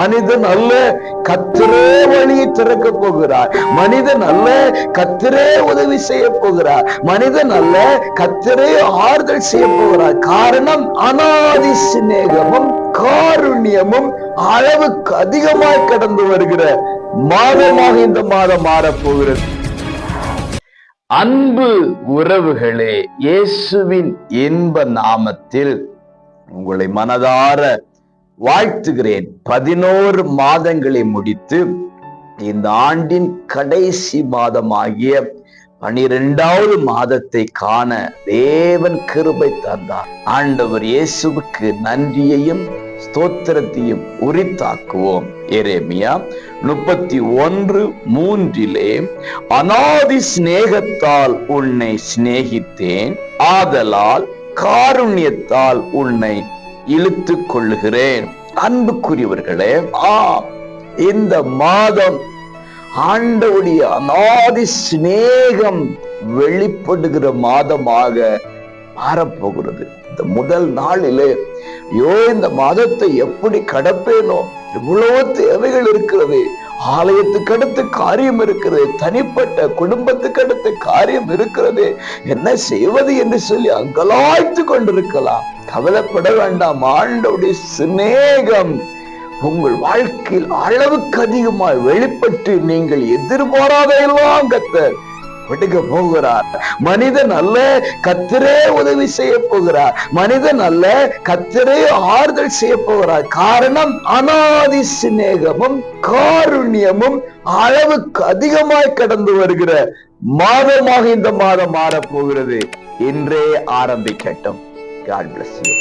மனிதன் அல்ல, கர்த்தரே வழியை திறக்க போகிறார். மனிதன் அல்ல, கர்த்தரே உதவி செய்ய போகிறார். மனிதன் அல்ல, கர்த்தரே ஆறுதல் செய்ய போகிறார். காரணம், அநாதி சிநேகமும் காருண்யமும் அளவுக்கு அதிகமாய் கடந்து வருகிற மாதமாக இந்த மாதம் மாறப்போகிறது. அன்பு உறவுகளே, இயேசுவின் இன்ப நாமத்தில் உங்களை மனதார வாழ்த்துகிறேன். 11 மாதங்களை முடித்து இந்த ஆண்டின் கடைசி மாதமாகிய 12வது மாதத்தை காண தேவன் கிருபை தந்தார். ஆண்டவர் இயேசுவுக்கு நன்றியையும் ஸ்தோத்திரத்தையும் உரித்தாக்குவோம். எரேமியா 31:3 அநாதி சிநேகத்தால் உன்னை சிநேகித்தேன், ஆதலால் காருண்யத்தால் உன்னை இழுத்துக் கொள்ளுகிறேன். அன்புக்குரியவர்களே, இந்த மாதம் ஆண்டவருடைய அநாதி சிநேகம் வெளிப்படுகிற மாதமாக மாறப்போகிறது. இந்த முதல் நாளிலே இந்த மாதத்தை எப்படி கடப்பேனோ, இவ்வளவு தேவைகள் இருக்கிறது. ஆலயத்துக்கு அடுத்த காரியம் இருக்கிறது, தனிப்பட்ட குடும்பத்துக்கு அடுத்த காரியம் இருக்கிறது, என்ன செய்வது என்று சொல்லி அங்கலாய்த்து கொண்டிருக்கலாம். கவலைப்பட வேண்டாம். ஆண்டவருடைய சிநேகம் உங்கள் வாழ்க்கையில் அளவுக்கு அதிகமாய் வெளிப்பட்டு நீங்கள் எதிர்பாராத எல்லாம் கர்த்தர் விடுக போகிறார். மனிதன் அல்ல, கர்த்தரே உதவி செய்ய போகிறார். மனிதன் அல்ல, கர்த்தரே ஆறுதல் செய்ய போகிறார். காரணம், அநாதி சிநேகமும் காருண்யமும் அளவுக்கு அதிகமாய் கடந்து வருகிற மாதமாக இந்த மாதம் மாறப்போகிறது. இன்றே ஆரம்பிக்கட்டும். God bless you.